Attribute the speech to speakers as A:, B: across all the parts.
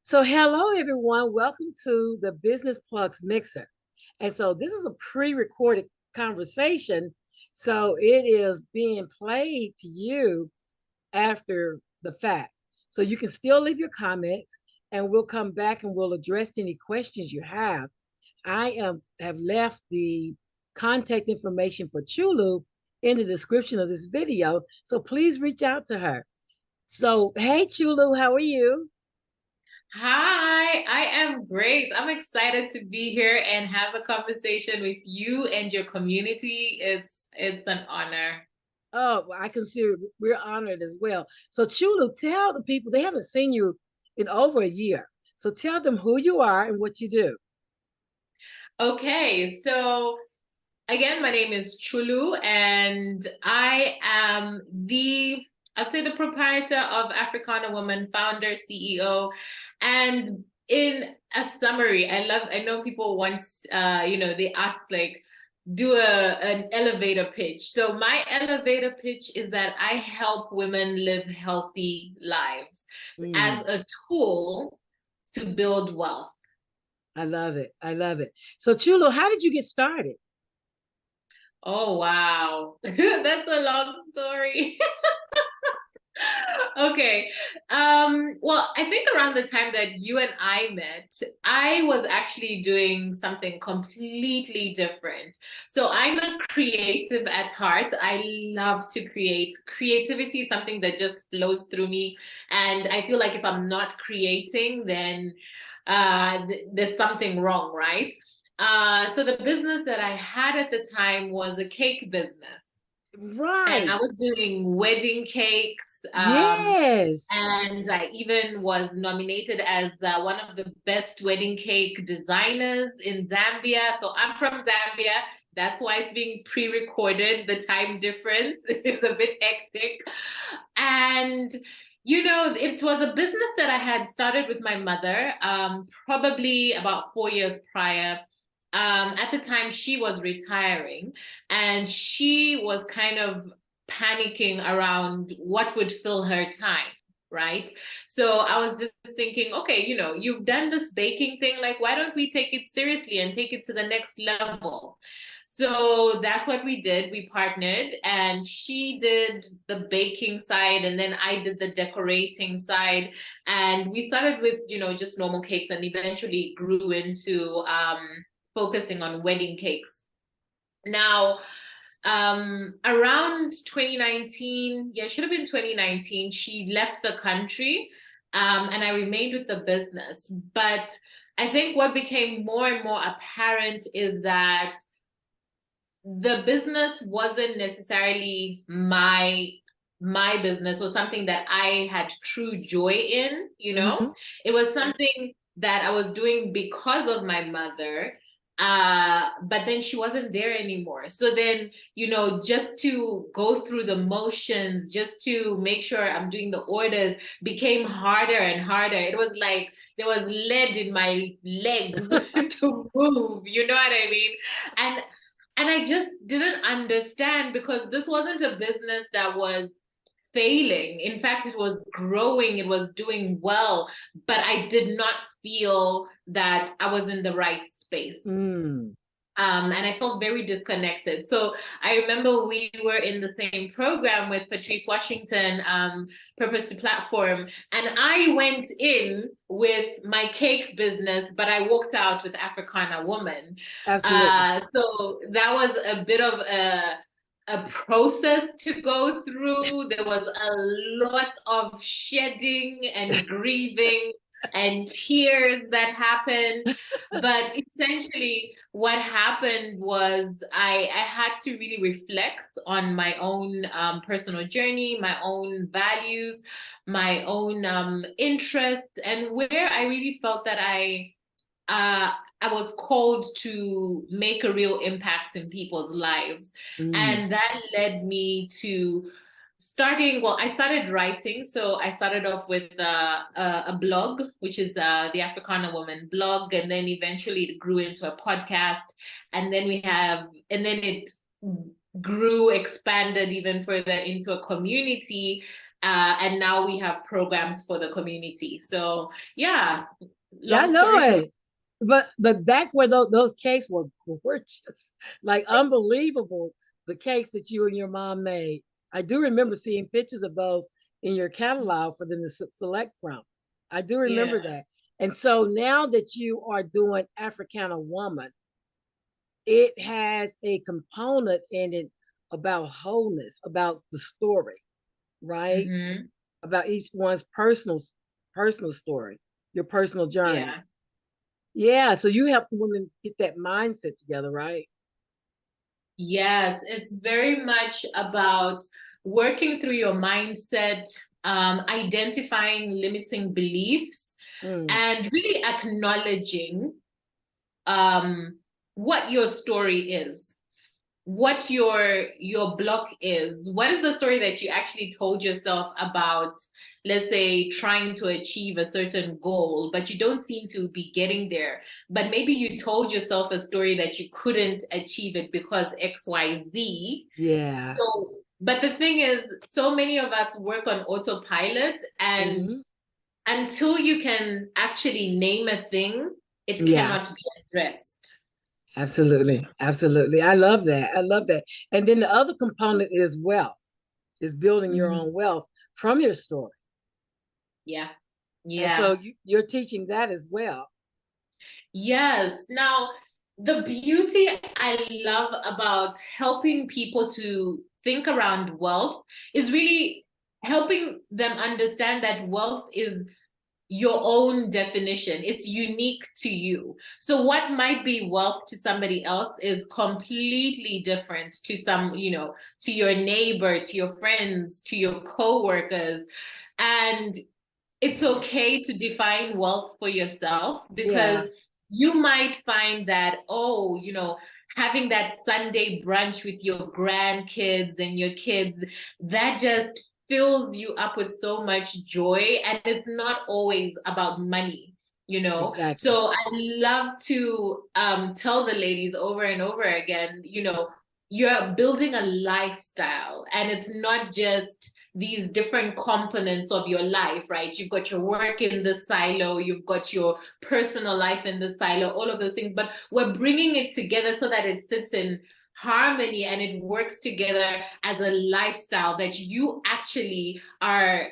A: So, hello everyone. Welcome to the Business Plugs Mixer. And so, this is a pre recorded conversation. So, it is being played to you after the fact. So, you can still leave your comments and we'll come back and we'll address any questions you have. Have left the contact information for Chulu in the description of this video. So, please reach out to her. So, hey, Chulu, how are you?
B: Hi, I am great. I'm excited to be here and have a conversation with you and your community. It's an honor.
A: Oh, well, I consider we're honored as well. So, Chulu, tell the people they haven't seen you in over a year. So, tell them who you are and what you do.
B: Okay, so again, my name is Chulu, and I am I'd say the proprietor of Africana Woman, founder, CEO. And in a summary, I know people want, they ask like, do an elevator pitch. So my elevator pitch is that I help women live healthy lives as
A: Mm,
B: a tool to build wealth.
A: I love it. I love it. So, Chulu, how did you get started?
B: Oh, wow. That's a long story. Okay. Well, I think around the time that you and I met, I was actually doing something completely different. So I'm a creative at heart. I love to create. Creativity is something that just flows through me. And I feel like if I'm not creating, then there's something wrong, right? So the business that I had at the time was a cake business. And I
A: Right.
B: was doing wedding cakes.
A: Yes.
B: And I even was nominated as one of the best wedding cake designers in Zambia. So I'm from Zambia. That's why it's being pre-recorded. The time difference is a bit hectic. And, it was a business that I had started with my mother, probably about 4 years prior. At the time, she was retiring and she was kind of panicking around what would fill her time, right? So I was just thinking, okay, you've done this baking thing, like, why don't we take it seriously and take it to the next level? So that's what we did. We partnered, and she did the baking side, and then I did the decorating side. And we started with, just normal cakes, and eventually grew into focusing on wedding cakes. Now, around 2019, yeah, it should have been 2019, she left the country, and I remained with the business. But I think what became more and more apparent is that the business wasn't necessarily my business or something that I had true joy in,
A: Hmm.
B: It was something that I was doing because of my mother. But then she wasn't there anymore. So then, just to go through the motions, just to make sure I'm doing the orders became harder and harder. It was like there was lead in my legs to move, you know what I mean? And I just didn't understand because this wasn't a business that was failing. In fact, it was growing, it was doing well, but I did not feel that I was in the right space.
A: Mm.
B: And I felt very disconnected. So I remember we were in the same program with Patrice Washington, Purpose to Platform, and I went in with my cake business, but I walked out with Africana Woman.
A: Absolutely.
B: So that was a bit of a process to go through. There was a lot of shedding and grieving and tears that happened. But essentially, what happened was I had to really reflect on my own personal journey, my own values, my own interests, and where I really felt that uh, I was called to make a real impact in people's lives.
A: Mm.
B: And that led me to I started writing. So I started off with a blog, which is the Africana Woman blog. And then eventually it grew into a podcast. And then it grew, expanded even further into a community. And now we have programs for the community. So yeah,
A: Yeah, I
B: long
A: know
B: story short.
A: it. But back where those cakes were gorgeous, like unbelievable, the cakes that you and your mom made. I do remember seeing pictures of those in your catalog for them to select from. I do remember
B: Yeah.
A: that. And so now that you are doing Africana Woman, it has a component in it about wholeness, about the story, right?
B: Mm-hmm.
A: About each one's personal story, your personal journey.
B: Yeah.
A: Yeah, so you help women get that mindset together, right?
B: Yes, it's very much about working through your mindset, identifying limiting beliefs,
A: Mm,
B: and really acknowledging um, what your story is, what your block is. What is the story that you actually told yourself about, let's say, trying to achieve a certain goal, but you don't seem to be getting there. But maybe you told yourself a story that you couldn't achieve it because XYZ.
A: yeah.
B: So, but the thing is, so many of us work on autopilot, and
A: Hmm.
B: until you can actually name a thing, it
A: Yeah,
B: cannot be addressed.
A: absolutely. Absolutely. I love that. I love that. And then the other component is wealth, is building your
B: Mhm.
A: own wealth from your story.
B: Yeah.
A: And so
B: Yeah.
A: you're teaching that as well.
B: Yes. Now, the beauty I love about helping people to think around wealth is really helping them understand that wealth is your own definition. It's unique to you. So what might be wealth to somebody else is completely different to to your neighbor, to your friends, to your coworkers. And it's okay to define wealth for yourself,
A: Yeah,
B: because you might find that, oh, having that Sunday brunch with your grandkids and your kids, that just fills you up with so much joy. And it's not always about money.
A: exactly.
B: So I love to tell the ladies over and over again, you're building a lifestyle, and it's not just these different components of your life, right? You've got your work in the silo, you've got your personal life in the silo, all of those things, but we're bringing it together so that it sits in harmony and it works together as a lifestyle that you actually are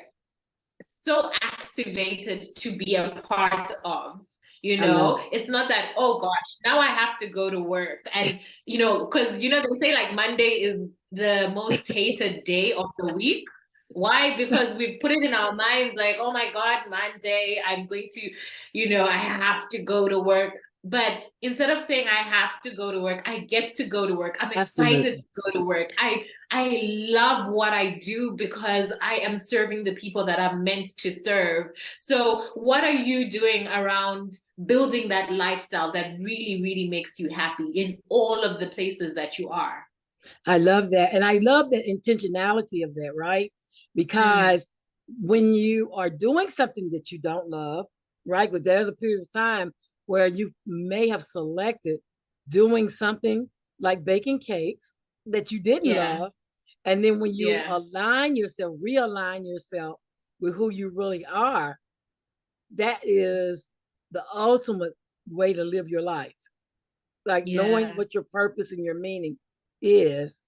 B: so activated to be a part of.
A: I love
B: It's not that, oh gosh, now I have to go to work. And, because, they say like Monday is the most hated day of the week. Why? Because we've put it in our minds like, oh my God, Monday, I'm going to, I have to go to work. But instead of saying I have to go to work, I get to go to work. I'm excited
A: absolutely.
B: to go to work. I love what I do because I am serving the people that I'm meant to serve. So what are you doing around building that lifestyle that really, really makes you happy in all of the places that you are?
A: I love that. And I love that intentionality of that, right?
B: Mm,
A: Because when you are doing something that you don't love, right? But there's a period of time where you may have selected doing something like baking cakes that you didn't
B: yeah,
A: love. And then when you
B: yeah,
A: align yourself, realign yourself with who you really are, that is the ultimate way to live your life. Like knowing
B: yeah,
A: what your purpose and your meaning is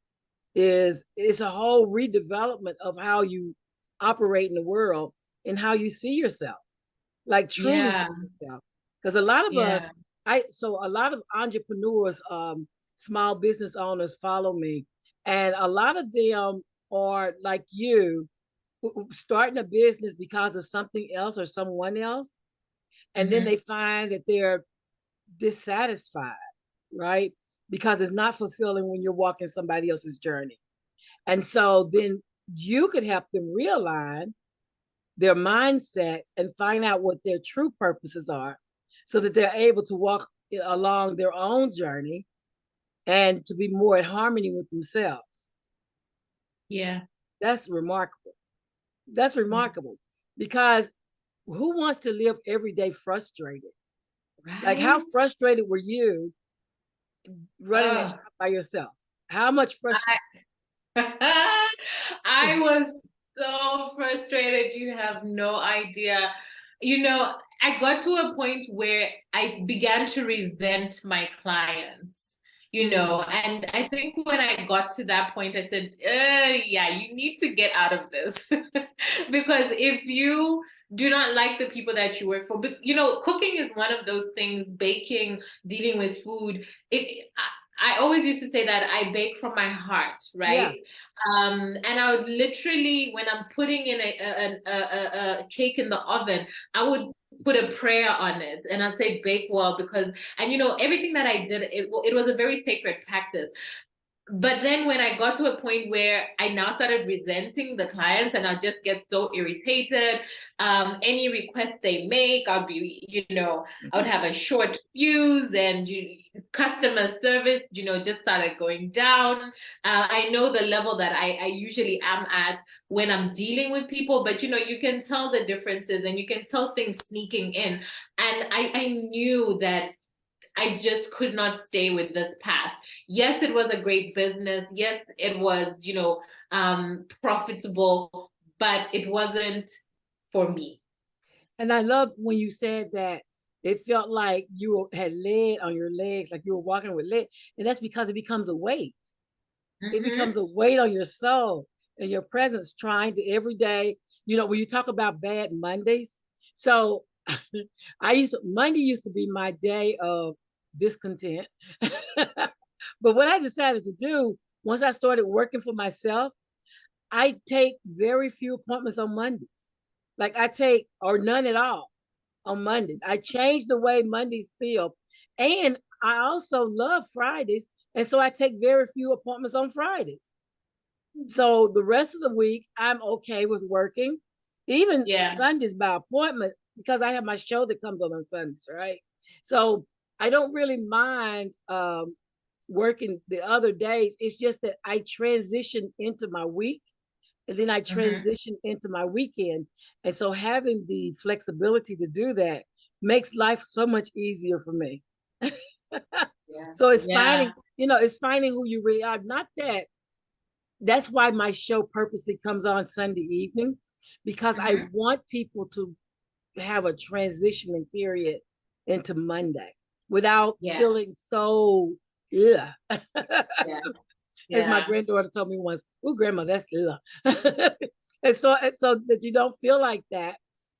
A: it's a whole redevelopment of how you operate in the world and how you see yourself, like truly
B: yeah,
A: see yourself. Because a lot of us,
B: yeah.
A: a lot of entrepreneurs, small business owners follow me, and a lot of them are like you, starting a business because of something else or someone else, and then they
B: Mm-hmm.
A: find that they're dissatisfied, right? Because it's not fulfilling when you're walking somebody else's journey. And so then you could help them realign their mindsets and find out what their true purposes are so that they're able to walk along their own journey and to be more in harmony with themselves.
B: Yeah.
A: That's remarkable. That's remarkable because who wants to live every day frustrated? Like, how
B: Right?
A: frustrated were you running that
B: Oh,
A: shop by yourself? How much frustration?
B: I I was so frustrated. You have no idea. You know, I got to a point where I began to resent my clients, you know, and I think when I got to that point, I said, yeah, you need to get out of this. Because if you do not like the people that you work for, but you know, cooking is one of those things, baking, dealing with food. I always used to say that I bake from my heart,
A: Yeah.
B: right? And I would literally, when I'm putting in a cake in the oven, I would put a prayer on it and I'd say bake well because, and you know, everything that I did, it was a very sacred practice. But then when I got to a point where I now started resenting the clients and I just get so irritated, any request they make, I'll be, you know, I would have a short fuse and customer service, you know, just started going down. I know the level that I usually am at when I'm dealing with people, but you know, you can tell the differences and you can tell things sneaking in. And I knew that I just could not stay with this path. Yes, it was a great business. Yes, it was, you know, profitable, but it wasn't for me.
A: And I love when you said that it felt like you had lead on your legs, like you were walking with lead. And that's because it becomes a weight. It becomes
B: Mm-hmm.
A: a weight on your soul and your presence trying to every day. You know, when you talk about bad Mondays. So Monday used to be my day of discontent. But what I decided to do once I started working for myself, I take very few appointments on Mondays. Like I take or none at all on Mondays. I changed the way Mondays feel. And I also love Fridays. And so I take very few appointments on Fridays. So the rest of the week, I'm okay with working, even
B: Yeah.
A: Sundays by appointment, because I have my show that comes on Sundays, right? So I don't really mind working the other days. It's just that I transition into my week and then I
B: Mm-hmm.
A: transition into my weekend. And so having the flexibility to do that makes life so much easier for me.
B: Yeah.
A: So it's
B: Yeah.
A: finding, it's finding who you really are. Not that that's why my show purposely comes on Sunday evening, because I
B: Mm-hmm.
A: want people to have a transitioning period into Monday without
B: Yeah.
A: feeling so yeah.
B: Yeah.
A: As my
B: Yeah.
A: granddaughter told me once, "Oh, grandma, that's ugh." and so that you don't feel like that,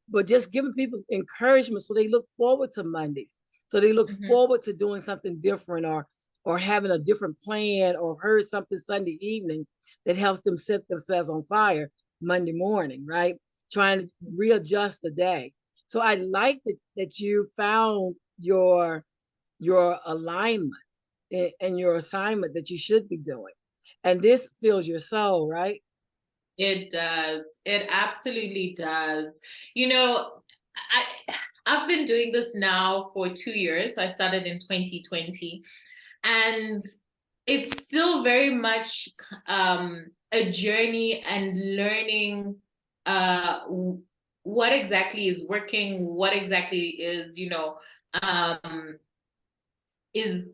A: but just giving people encouragement so they look forward to Mondays, so they look
B: Mm-hmm.
A: forward to doing something different or having a different plan or heard something Sunday evening that helps them set themselves on fire Monday morning, right? Trying to readjust the day. So I like that you found your alignment and your assignment that you should be doing. And this fills your soul, right?
B: It does. It absolutely does. You know, I've been doing this now for 2 years. I started in 2020, and it's still very much a journey and learning what exactly is working, what exactly is, um, is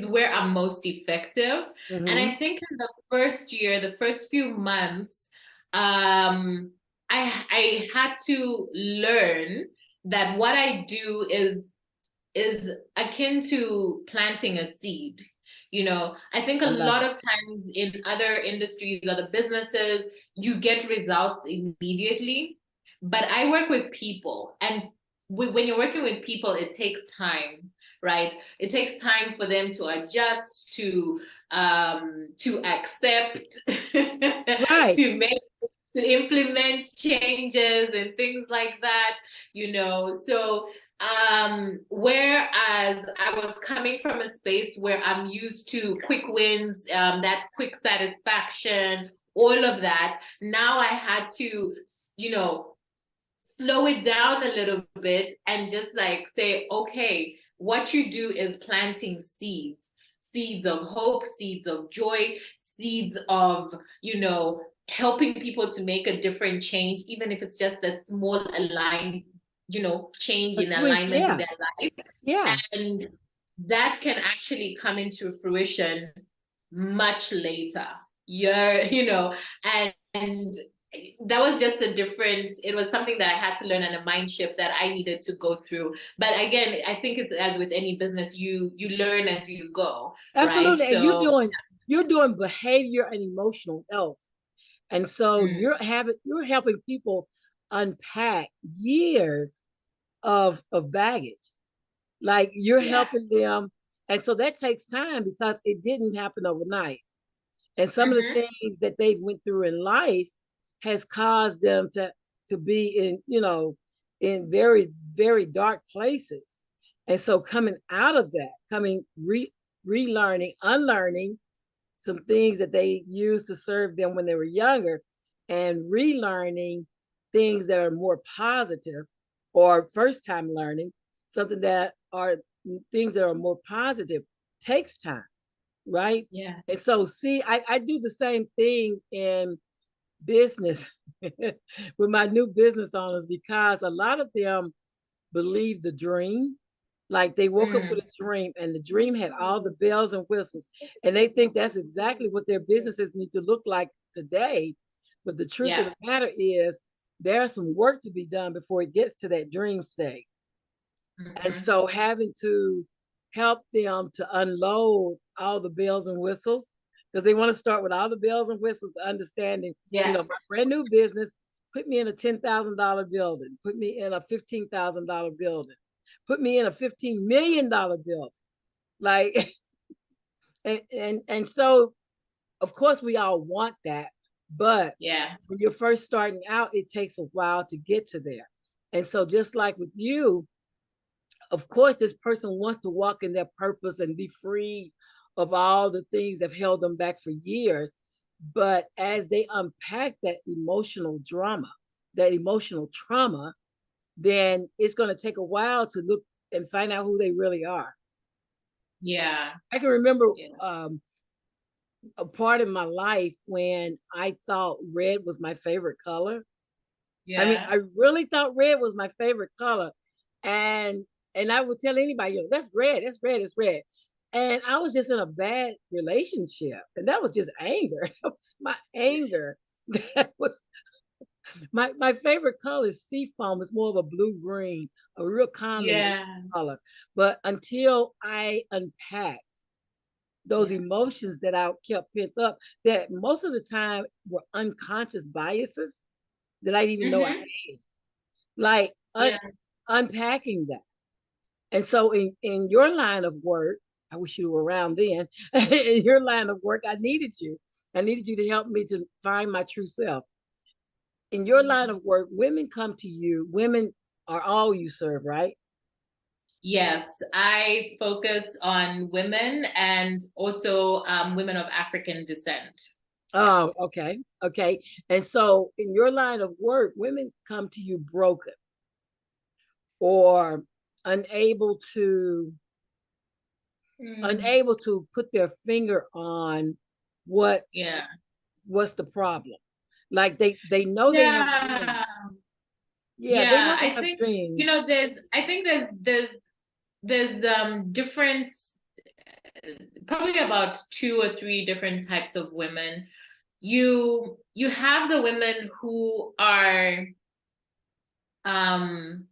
B: where I'm most effective. And
A: Mm-hmm.
B: I think in the first year, the first few months, um, I had to learn that what I do is akin to planting a seed. You know, I think a
A: I love
B: lot
A: it.
B: of times in other industries, other businesses, you get results immediately. But I work with people, and when you're working with people, it takes time, right? It takes time for them to adjust, to accept,
A: Right.
B: to implement changes and things like that, you know. So whereas I was coming from a space where I'm used to quick wins, that quick satisfaction, all of that, now I had to, you know, slow it down a little bit and just like say, okay, what you do is planting seeds, seeds of hope, seeds of joy, seeds of, you know, helping people to make a different change, even if it's just a small aligned, you know, change
A: A
B: in
A: tweak.
B: alignment with
A: Yeah.
B: their life.
A: Yeah.
B: And that can actually come into fruition much later. You're, you know, and that was just a different, it was something that I had to learn, and a mind shift that I needed to go through. But again, I think it's as with any business, you learn as you go, right?
A: Absolutely. And
B: So
A: you're doing behavior and emotional health. And so
B: mm,
A: you're helping people unpack years of baggage. Like you're
B: yeah.
A: helping them. And so that takes time because it didn't happen overnight. And some of the
B: Hmm.
A: things that they went through in life has caused them to be in, in very, very dark places. And so coming out of that, relearning, unlearning some things that they used to serve them when they were younger, and relearning things that are more positive, or first time learning something that are things that are more positive, takes time, right?
B: Yeah.
A: And so see, I do the same thing in business with my new business owners, because a lot of them believe the dream. Like they woke up with
B: Mm,
A: a dream, and the dream had all the bells and whistles, and they think that's exactly what their businesses need to look like today. But the truth of
B: yeah.
A: the matter is, there's some work to be done before it gets to that dream state. And
B: Hmm.
A: so having to help them to unload all the bells and whistles, because they want to start with all the bells and whistles, understanding,
B: Yeah.
A: my brand new business, put me in a $10,000 building, put me in a $15,000 building, put me in a $15 million building. Like, and so of course we all want that, but
B: Yeah.
A: when you're first starting out, it takes a while to get to there. And so just like with you, of course, this person wants to walk in their purpose and be free of all the things that have held them back for years. But as they unpack that emotional drama, that emotional trauma, then it's going to take a while to look and find out who they really are.
B: Yeah.
A: I can remember
B: Yeah.
A: a part of my life when I thought red was my favorite color. I mean,
B: Yeah.
A: I really thought red was my favorite color. And I would tell anybody, that's red, that's red, it's red. And I was just in a bad relationship. And that was just anger. That was my anger. That was my favorite color is seafoam. It's more of a blue-green, a real calming
B: Yeah.
A: color. But until I unpacked those
B: Yeah.
A: emotions that I kept pent up, that most of the time were unconscious biases that I didn't even know I
B: Hmm.
A: had. Like
B: Yeah.
A: unpacking that. And so in your line of work, I wish you were around then. In your line of work, I needed you. I needed you to help me to find my true self. In your line of work, women come to you. Women are all you serve, right?
B: Yes, I focus on women, and also women of African descent. Yeah.
A: Oh, okay. Okay. And so in your line of work, women come to you broken, or unable to
B: Mm.
A: unable to put their finger on what's
B: Yeah.
A: what's the problem. Like they know they have dreams.
B: Yeah.
A: Yeah, they know
B: Yeah.
A: they
B: I
A: have
B: think,
A: dreams.
B: I think there's different, probably about two or three different types of women. You have the women who are um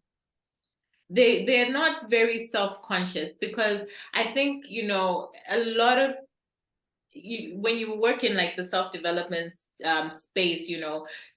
B: they're not very self-conscious, because I think, a lot of when you work in like the self-development space,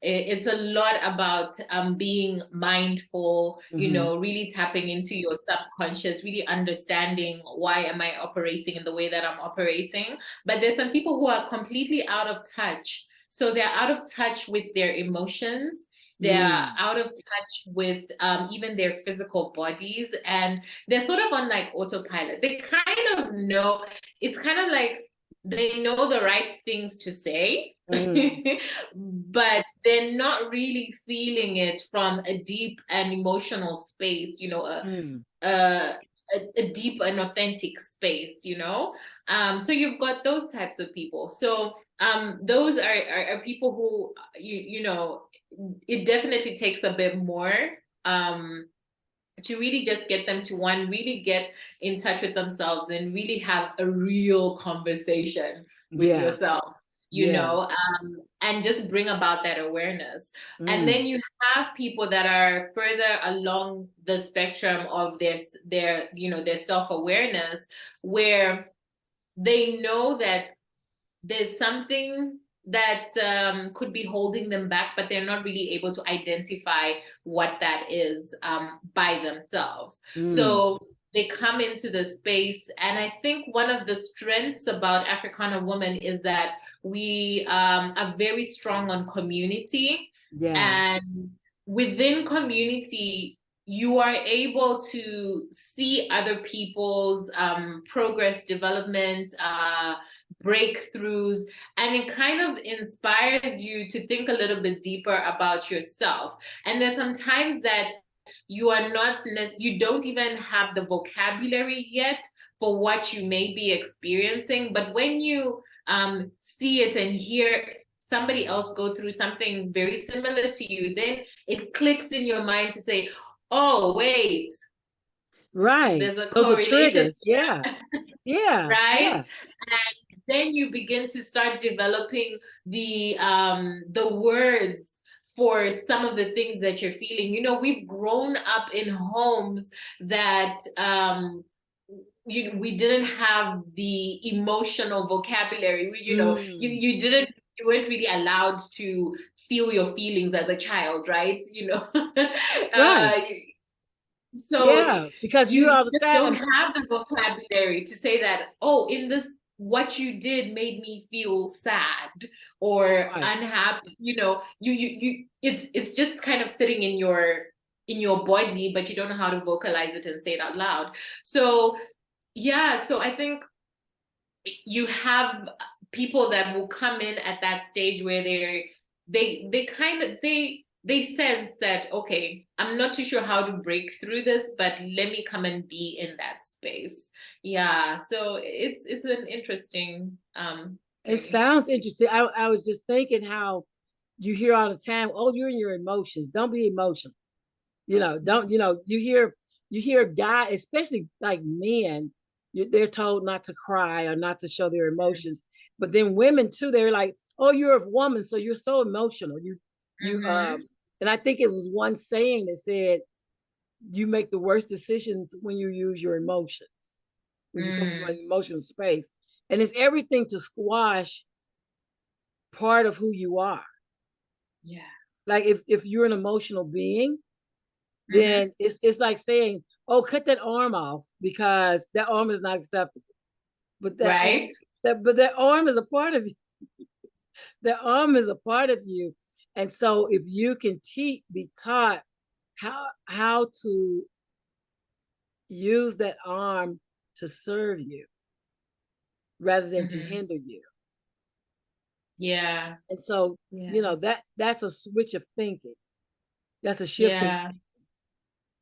B: it's a lot about being mindful,
A: Mm-hmm.
B: really tapping into your subconscious, really understanding why am I operating in the way that I'm operating. But there's some people who are completely out of touch. So they're out of touch with their emotions. They're
A: Mm.
B: out of touch with even their physical bodies, and they're sort of on like autopilot. They kind of know, it's kind of like they know the right things to say,
A: Mm.
B: but they're not really feeling it from a deep and emotional space,
A: Mm.
B: a, a deep and authentic space, So you've got those types of people. So those are people who, it definitely takes a bit more. To really just get them to, one, really get in touch with themselves and really have a real conversation with
A: Yeah.
B: yourself.
A: Yeah.
B: And just bring about that awareness. And
A: Mm.
B: then you have people that are further along the spectrum of their self-awareness, where they know that there's something that could be holding them back, but they're not really able to identify what that is by themselves.
A: Mm.
B: So they come into the space, and I think one of the strengths about Africana Woman is that we are very strong on community,
A: Yeah.
B: and within community, you are able to see other people's progress, development, breakthroughs, and it kind of inspires you to think a little bit deeper about yourself. And there's sometimes that you don't even have the vocabulary yet for what you may be experiencing, but when you see it and hear somebody else go through something very similar to you, then it clicks in your mind to say, oh wait,
A: Right.
B: there's a
A: Those are
B: correlation.
A: triggers. Yeah. Yeah.
B: Right?
A: Yeah.
B: And then you begin to start developing the words for some of the things that you're feeling. We've grown up in homes that we didn't have the emotional vocabulary.
A: Mm.
B: You weren't really allowed to feel your feelings as a child, right?
A: Right.
B: uh, so
A: Yeah. Because you
B: you
A: all the
B: just don't
A: time.
B: have the vocabulary to say that, oh, in this, what you did made me feel sad or
A: Right.
B: unhappy. It's just kind of sitting in your body, but you don't know how to vocalize it and say it out loud. So yeah, so I think you have people that will come in at that stage where they sense that, okay, I'm not too sure how to break through this, but let me come and be in that space. Yeah, so it's an interesting
A: It
B: thing.
A: sounds interesting. I was just thinking how you hear all the time, oh, you're in your emotions. Don't be emotional. Don't, you hear guys, especially like men, they're told not to cry or not to show their emotions. But then women too, they're like, oh, you're a woman, so you're so emotional. You
B: Mm-hmm.
A: and I think it was one saying that said, you make the worst decisions when you use your emotions, when you come from
B: Mm.
A: an emotional space. And it's everything to squash part of who you are.
B: Yeah.
A: Like if you're an emotional being,
B: Mm-hmm.
A: then it's like saying, "Oh, cut that arm off because that arm is not acceptable." But
B: Right.
A: that arm is a part of you. That arm is a part of you, and so if you can be taught how to use that arm to serve you rather than to
B: Mm-hmm.
A: hinder you,
B: Yeah.
A: and so
B: Yeah.
A: that's a switch of thinking. That's a shift in.
B: Yeah.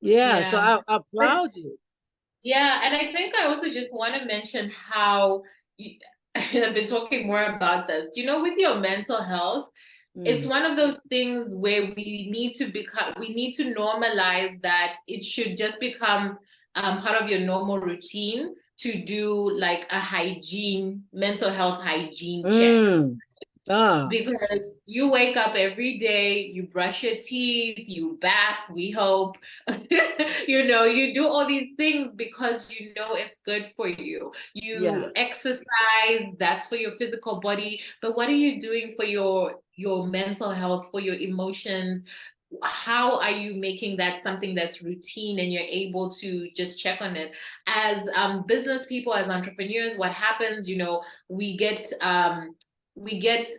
A: Yeah, so
B: Yeah.
A: I
B: But
A: applaud you.
B: yeah, and I think I also just want to mention how I've been talking more about this. With your mental health, it's
A: Mm.
B: one of those things where we need to normalize that it should just become part of your normal routine to do like a mental health hygiene check.
A: Mm. Ah,
B: Because you wake up every day, you brush your teeth, you bath, we hope. You do all these things because it's good for you.
A: yeah.
B: You exercise, that's for your physical body. But what are you doing for your mental health, for your emotions? How are you making that something that's routine and you're able to just check on it? As business people, as entrepreneurs, what happens, we get we get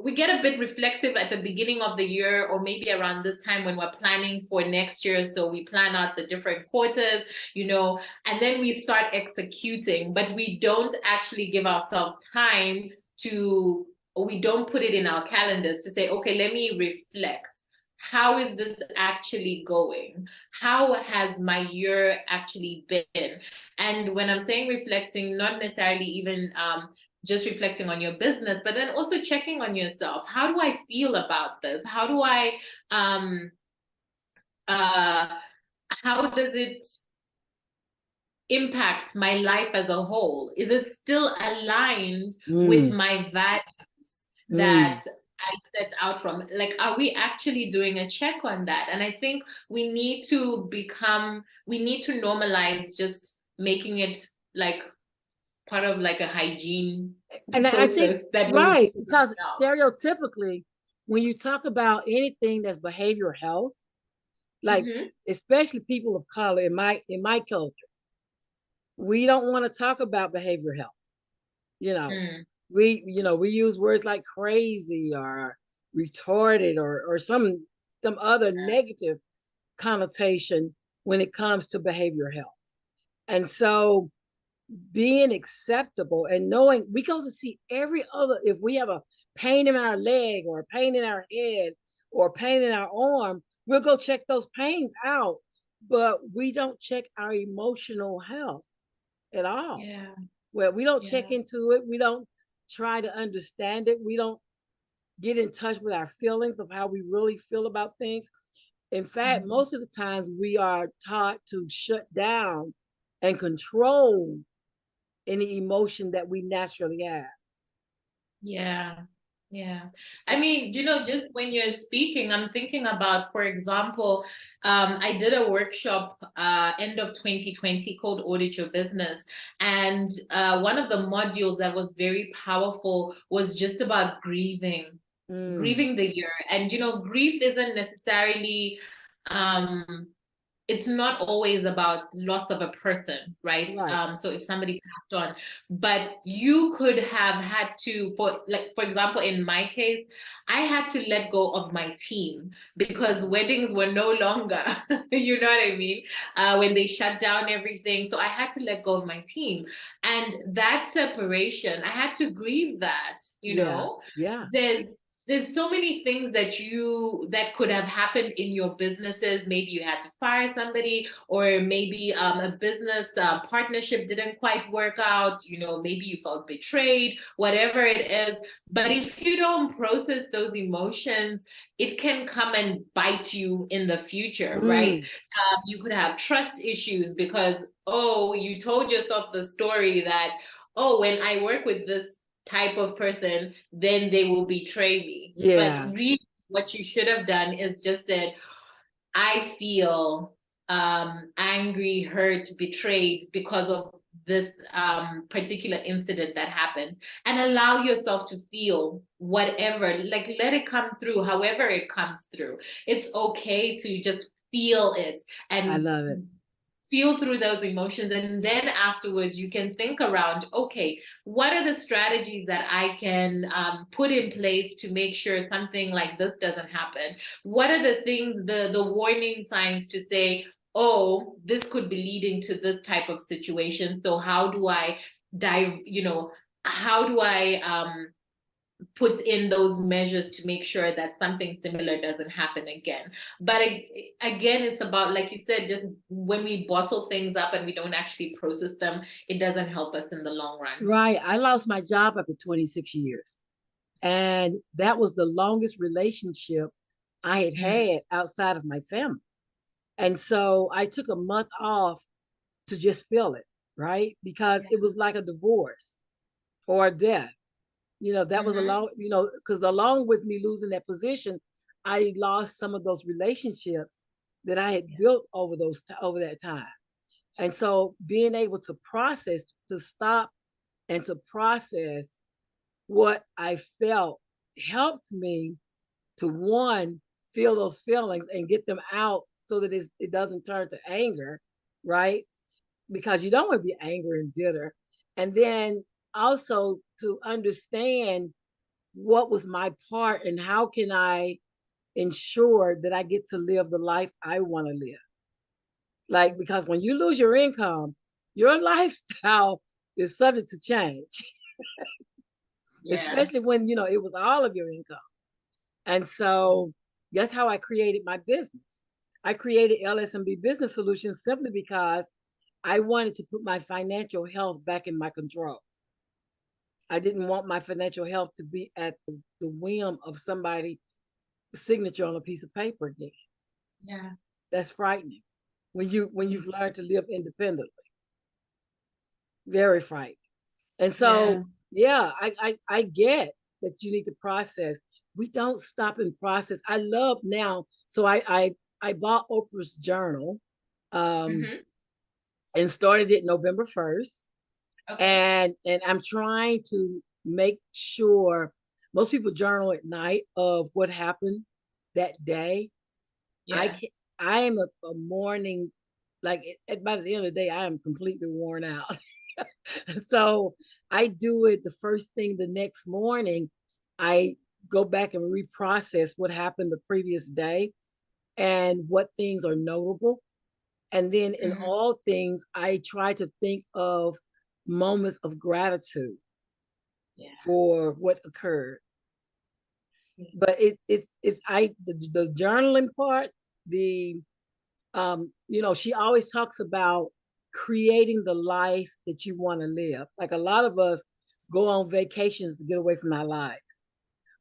B: we get a bit reflective at the beginning of the year, or maybe around this time when we're planning for next year. So we plan out the different quarters, and then we start executing, but we don't actually give ourselves time to, or we don't put it in our calendars to say, okay, let me reflect. How is this actually going? How has my year actually been? And when I'm saying reflecting, not necessarily even just reflecting on your business, but then also checking on yourself. How do I feel about this? Um uh how does it impact my life as a whole? Is it still aligned with
A: Mm.
B: my values? that I set out from? Like, are we actually doing a check on that? And I think we need to normalize just making it like part of like a hygiene
A: And I think,
B: process that we
A: right,
B: do
A: because
B: ourselves.
A: stereotypically, when you talk about anything that's behavioral health, like especially people of color in my culture, we don't want to talk about behavioral health. You know, we use words like crazy or retarded or some other negative connotation when it comes to behavioral health. And so being acceptable and knowing we go to see every other, if we have a pain in our leg or a pain in our head or a pain in our arm, we'll go check those pains out, but we don't check our emotional health at all.
B: Yeah.
A: Well, we don't check
B: Yeah.
A: into it. We don't try to understand it. We don't get in touch with our feelings of how we really feel about things. In fact, most of the times we are taught to shut down and control any emotion that we naturally have.
B: Yeah. Yeah. I mean, just when you're speaking, I'm thinking about, for example, I did a workshop end of 2020 called Audit Your Business. And one of the modules that was very powerful was just about grieving the year. And, grief isn't necessarily it's not always about loss of a person, right?
A: Right.
B: So if somebody passed on, but you could have had to, for example, in my case, I had to let go of my team because weddings were no longer, you know what I mean? When they shut down everything. So I had to let go of my team. And that separation, I had to grieve that,
A: Yeah. Yeah.
B: There's so many things that could have happened in your businesses. Maybe you had to fire somebody, or maybe a business partnership didn't quite work out. Maybe you felt betrayed, whatever it is. But if you don't process those emotions, it can come and bite you in the future, right? You could have trust issues because, you told yourself the story that, when I work with this type of person, then they will betray me. But
A: Yeah.
B: really, what you should have done is just said, I feel angry, hurt, betrayed because of this particular incident that happened, and allow yourself to feel whatever, like let it come through, however it comes through. It's okay to just feel it
A: I
B: and
A: love it.
B: feel through those emotions, and then afterwards you can think around, okay, what are the strategies that I can put in place to make sure something like this doesn't happen? What are the things, the warning signs to say, this could be leading to this type of situation, so how do I dive, how do I put in those measures to make sure that something similar doesn't happen again? But again, it's about, like you said, just when we bottle things up and we don't actually process them, it doesn't help us in the long run.
A: Right. I lost my job after 26 years. And that was the longest relationship I had had outside of my family. And so I took a month off to just feel it, right? Because it was like a divorce or a death. That was because along with me losing that position, I lost some of those relationships that I had built over that time. And so being able to process, to stop and to process what I felt helped me to, one, feel those feelings and get them out so that it doesn't turn to anger, right? Because you don't want to be angry and bitter. And then also to understand what was my part and how can I ensure that I get to live the life I want to live. Like, because when you lose your income, your lifestyle is subject to change,
B: Yeah.
A: especially when, it was all of your income. And so that's how I created my business. I created LSMB Business Solutions simply because I wanted to put my financial health back in my control. I didn't want my financial health to be at the whim of somebody's signature on a piece of paper again.
B: Yeah.
A: That's frightening when you've learned to live independently. Very frightening. And
B: Yeah.
A: so, yeah, I get that you need to process. We don't stop and process. I love now. So I bought Oprah's journal,
B: Mm-hmm.
A: and started it November 1st.
B: Okay.
A: And I'm trying to make sure most people journal at night of what happened that day. I
B: Yeah.
A: can I am a morning, like by the end of the day, I am completely worn out. So I do it the first thing the next morning. I go back and reprocess what happened the previous day and what things are notable. And then in
B: Mm-hmm.
A: all things, I try to think of moments of gratitude
B: Yeah.
A: for what occurred.
B: Yeah.
A: But it's the journaling part, the she always talks about creating the life that you want to live. Like a lot of us go on vacations to get away from our lives.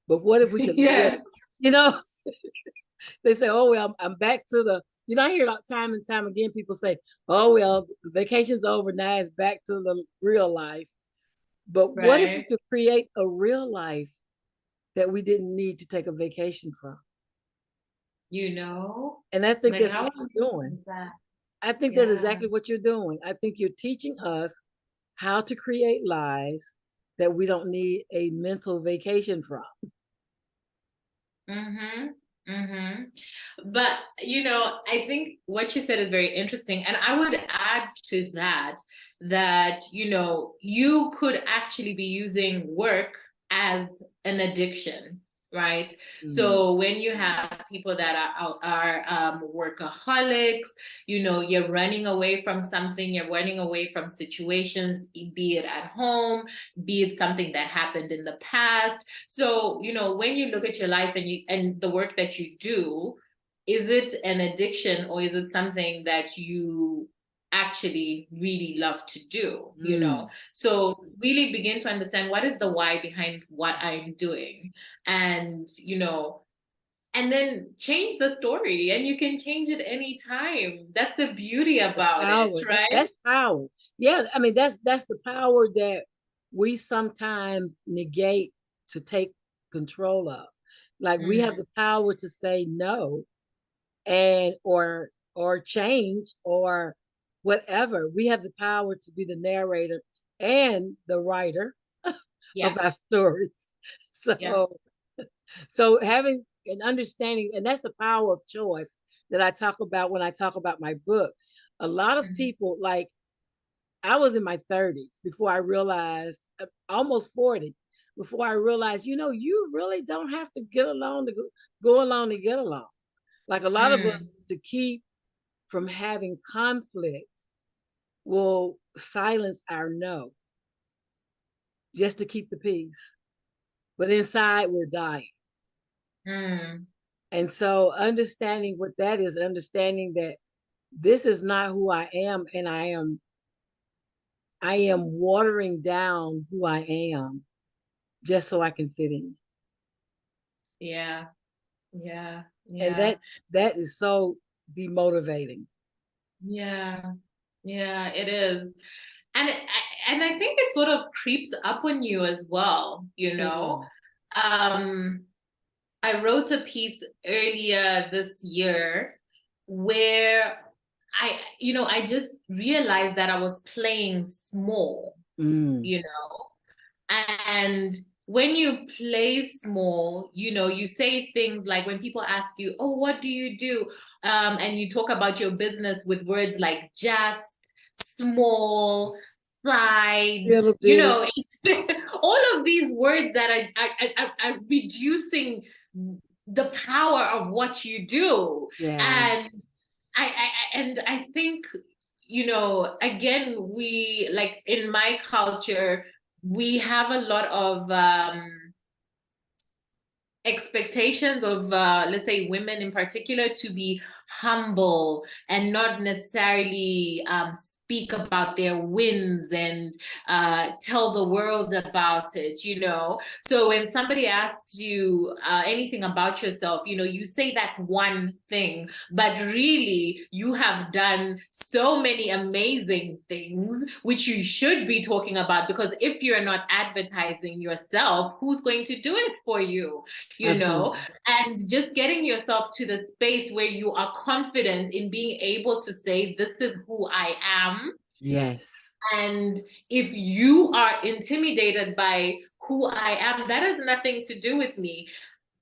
A: But what if we could live,
B: Yes.
A: you know, they say, oh, well, I'm back to I hear time and time again people say, oh, well, vacation's over. Now it's back to the real life. But what if we
B: Right.
A: could create a real life that we didn't need to take a vacation from?
B: You know,
A: And I think
B: like
A: that's
B: how
A: what you're
B: amazing
A: doing.
B: is that?
A: I think that's
B: Yeah.
A: exactly what you're doing. I think you're teaching us how to create lives that we don't need a mental vacation from.
B: Mm-hmm. Mm-hmm. But I think what you said is very interesting. And I would add to that you could actually be using work as an addiction, right?
A: Mm.
B: So when you have people that are workaholics, you're running away from something, you're running away from situations, be it at home, be it something that happened in the past. So, when you look at your life and the work that you do, is it an addiction or is it something that you actually really love to do,
A: Mm.
B: so really begin to understand what is the why behind what I'm doing, and and then change the story, and you can change it anytime. That's the beauty
A: The
B: about it,
A: power.
B: right?
A: That's power. Yeah, I mean that's the power that we sometimes negate to take control of. Like we have
B: Mm,
A: the power to say no and or change or whatever. We have the power to be the narrator and the writer
B: yeah.
A: of our stories.
B: Yeah.
A: So having an understanding, and that's the power of choice that I talk about when I talk about my book. A lot of
B: Mhm.
A: people, like I was in my 30s before I realized, almost 40, before I realized, you really don't have to get along to go along to get along. Like a lot of us,
B: Mm.
A: to keep from having conflict, will silence our no just to keep the peace. But inside, we're dying.
B: Mm.
A: And so understanding what that is, understanding that this is not who I am, and I am watering down who I am just so I can fit in.
B: Yeah. Yeah.
A: And
B: Yeah.
A: that is so demotivating.
B: Yeah. Yeah, it is. And I think it sort of creeps up on you as well,
A: Mm,
B: Um, I wrote a piece earlier this year where I just realized that I was playing small,
A: mm.
B: you know. And when you play small, you say things like when people ask you, oh, what do you do? And you talk about your business with words like just, small, side,
A: Little bitty.
B: all of these words that are reducing the power of what you do.
A: Yeah.
B: And I think, again, we, like, in my culture, we have a lot of expectations of let's say women in particular to be humble and not necessarily speak about their wins and tell the world about it, you know. So when somebody asks you anything about yourself, you know, you say that one thing, but really you have done so many amazing things which you should be talking about, because if you're not advertising yourself, who's going to do it for you, you know?
A: Absolutely.
B: And just getting yourself to the space where you are confident in being able to say, this is who I am.
A: Yes.
B: And if you are intimidated by who I am, that has nothing to do with me.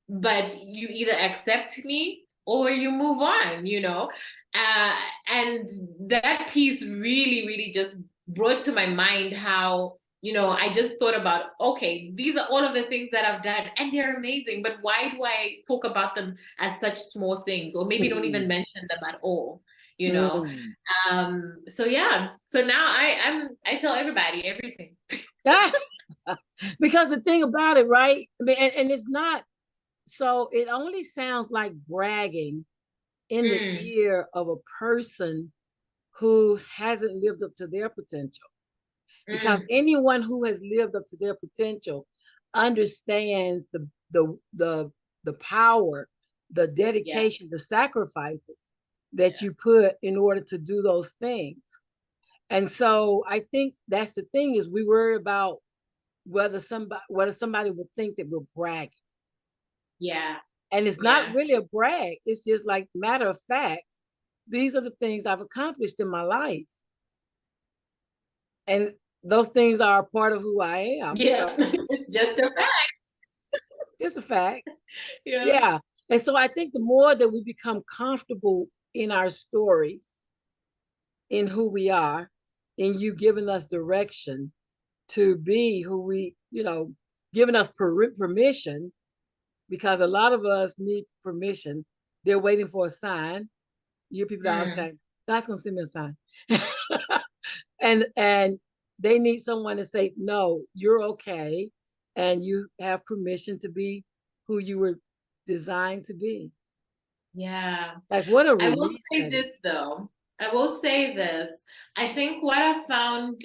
B: But you either accept me or you move on, you know? Uh, and that piece really, really just brought to my mind how, you know, I just thought about, okay, these are all of the things that I've done and they're amazing, but why do I talk about them as such small things, or maybe don't even
A: Mm.
B: mention them at all, you know?
A: Mm.
B: So yeah, so now I tell everybody everything.
A: Because the thing about it, right? I mean, and it's not, so it only sounds like bragging in the
B: Mm,
A: ear of a person who hasn't lived up to their potential. Because
B: mm,
A: anyone who has lived up to their potential understands the power, the
B: yeah,
A: dedication, the sacrifices that you put in order to do those things. And so I think that's the thing, is we worry about whether somebody would think that we're bragging.
B: yeah,
A: And it's not
B: yeah.
A: really a brag. It's just like, matter of fact, these are the things I've accomplished in my life. And those things are a part of who I am.
B: Yeah,
A: So
B: it's just a fact.
A: just a fact.
B: Yeah.
A: Yeah. And so I think the more that we become comfortable in our stories, in who we are, in you giving us direction to be who we, giving us permission, because a lot of us need permission. They're waiting for a sign. You people that always
B: Mm.
A: say, God's gonna send me a sign. and they need someone to say, no, you're okay, and you have permission to be who you were designed to be.
B: Yeah.
A: Like, what a
B: I will
A: relief
B: say
A: that is.
B: this though. I will say this. I think what I found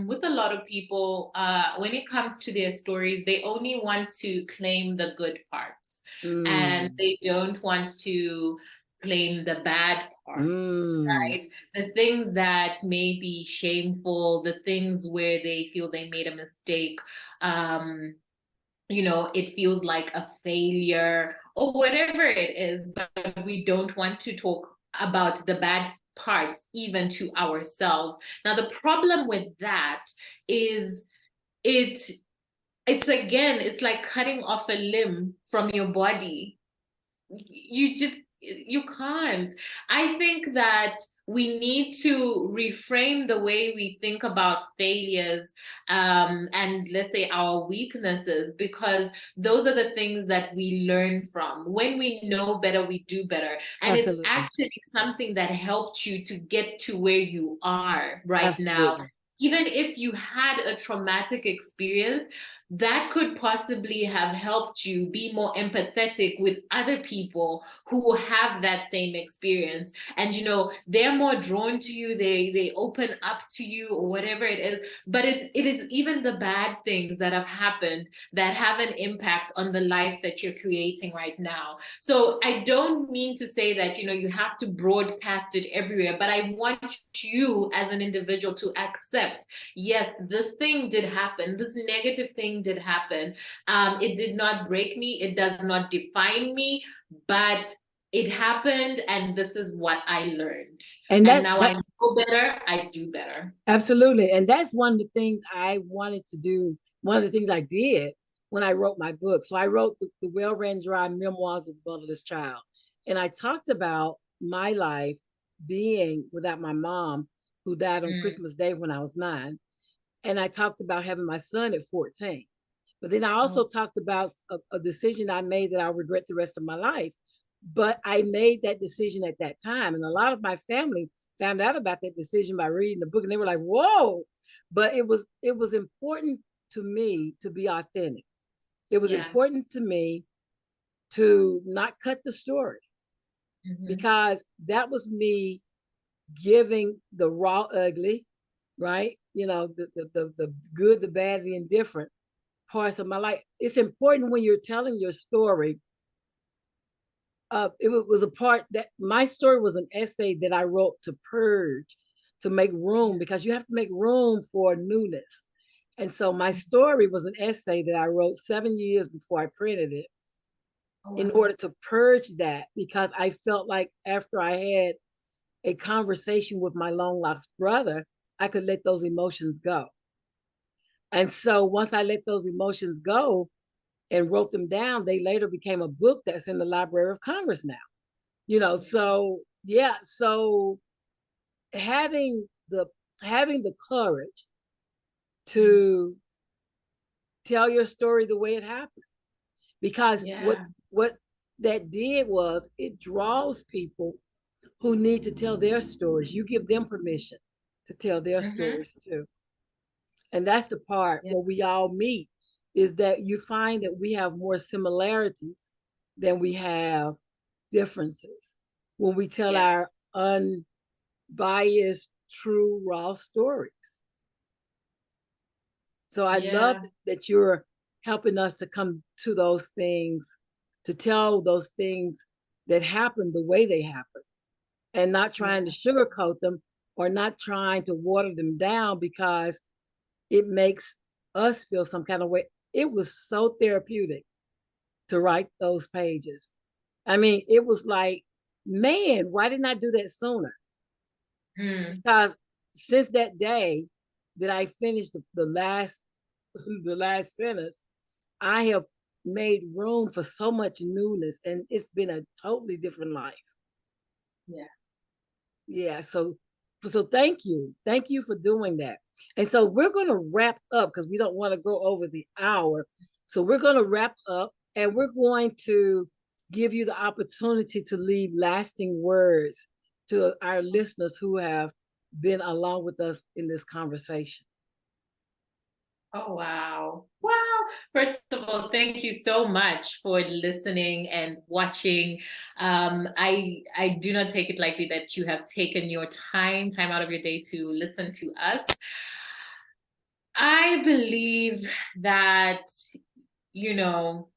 B: with a lot of people, when it comes to their stories, they only want to claim the good parts and
A: Mm,
B: they don't want to claim the bad parts,
A: mm.
B: right? The things that may be shameful, the things where they feel they made a mistake. Um, you know, it feels like a failure or whatever it is, but we don't want to talk about the bad parts even to ourselves. Now, the problem with that is it it's again, it's like cutting off a limb from your body. You can't. I think that we need to reframe the way we think about failures, and let's say our weaknesses, because those are the things that we learn from. When we know better, we do better, and it's
A: Absolutely.
B: actually something that helped you to get to where you are right now.
A: Absolutely.
B: Even if you had a traumatic experience, that could possibly have helped you be more empathetic with other people who have that same experience. And you know, they're more drawn to you, they open up to you or whatever it is. But it is even the bad things that have happened that have an impact on the life that you're creating right now. So I don't mean to say that, you know, you have to broadcast it everywhere, but I want you as an individual to accept, yes, this thing did happen, this negative thing did happen. It did not break me, it does not define me, but it happened and this is what I learned.
A: And
B: And
A: that's
B: now I
A: that.
B: know better, I do better.
A: Absolutely. And that's one of the things I wanted to do. One of the things I did when I wrote my book. So I wrote the Well Ran Dry Memoirs of a Motherless Child. And I talked about my life being without my mom, who died on
B: Mm,
A: Christmas Day when I was 9. And I talked about having my son at 14. But then I also
B: oh,
A: talked about a decision I made that I'll regret the rest of my life. But I made that decision at that time. And a lot of my family found out about that decision by reading the book, and they were like, whoa. But it was important to me to be authentic. It was
B: yeah.
A: important to me to not cut the story. because that was me giving the raw ugly, right? You know, the good, the bad, the indifferent parts of my life. It's important when you're telling your story. It was a part that my story was an essay that I wrote to purge, to make room, because you have to make room for newness. And so my story was an essay that I wrote 7 years before I printed it, in order to purge that, because I felt like after I had a conversation with my long lost brother, I could let those emotions go. And so once I let those emotions go and wrote them down, they later became a book that's in the Library of Congress now. You know, so yeah, so having the having the courage to tell your story the way it happened, because what that did was it draws people who need to tell their stories. You give them permission to tell their stories too. And that's the part where we all meet, is that you find that we have more similarities than we have differences when we tell our unbiased, true, raw stories. So I love that you're helping us to come to those things, to tell those things that happen the way they happen, and not trying to sugarcoat them or not trying to water them down because it makes us feel some kind of way. It was so therapeutic to write those pages. I mean, it was like, man, why didn't I do that sooner? Because since that day that I finished the last the last sentence, I have made room for so much newness, and it's been a totally different life. Yeah. So thank you for doing that. And so we're going to wrap up because we don't want to go over the hour. So we're going to wrap up, and we're going to give you the opportunity to leave lasting words to our listeners who have been along with us in this conversation.
B: Oh, wow. Wow. First of all, thank you so much for listening and watching. I do not take it lightly that you have taken your time out of your day to listen to us. I believe that, you know,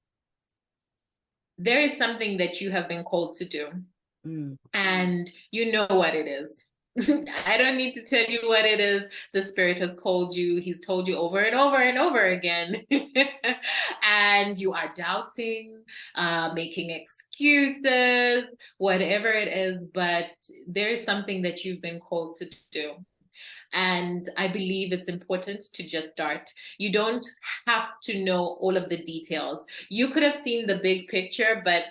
B: there is something that you have been called to do, and you know what it is. I don't need to tell you what it is. The Spirit has called you. He's told you over and over and over again. And you are doubting, making excuses, whatever it is. But there is something that you've been called to do. And I believe it's important to just start. You don't have to know all of the details. You could have seen the big picture, but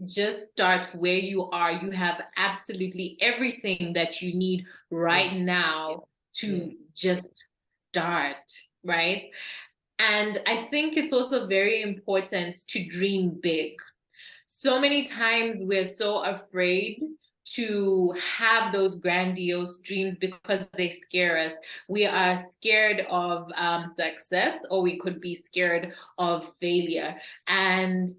B: just start where you are. You have absolutely everything that you need right now to just start, right? And I think it's also very important to dream big. So many times we're so afraid to have those grandiose dreams because they scare us. We are scared of success, or we could be scared of failure. And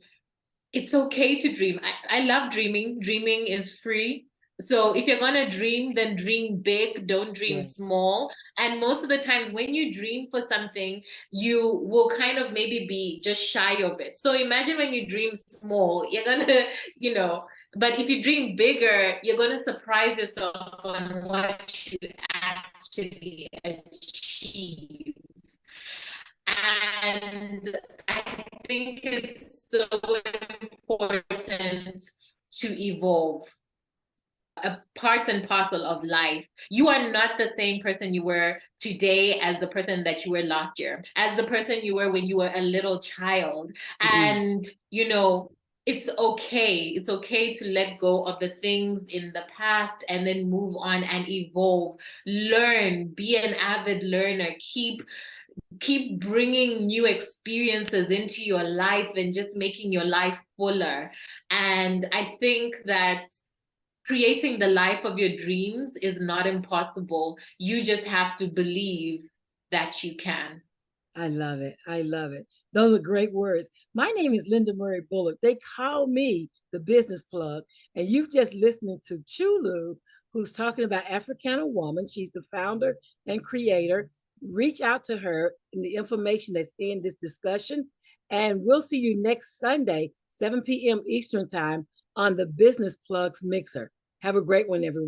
B: it's okay to dream. I love dreaming. Dreaming is free. So if you're going to dream, then dream big, don't dream small. And most of the times when you dream for something, you will kind of maybe be just shy of it. So imagine when you dream small, you're going to, but if you dream bigger, you're going to surprise yourself on what you actually achieve. And I think it's so important to evolve. A part and parcel of life. You are not the same person you were today as the person that you were last year, as the person you were when you were a little child. And, it's okay. It's okay to let go of the things in the past and then move on and evolve, learn, be an avid learner, keep bringing new experiences into your life and just making your life fuller. And I think that creating the life of your dreams is not impossible. You just have to believe that you can.
A: I love it. I love it. Those are great words. My name is Linda Murray Bullard. They call me the business plug. And you've just listened to Chulu, who's talking about Africana Woman. She's the founder and creator. Reach out to her in the information that's in this discussion. And we'll see you next Sunday, 7 p.m. Eastern Time on the Business Plugs Mixer. Have a great one, everyone.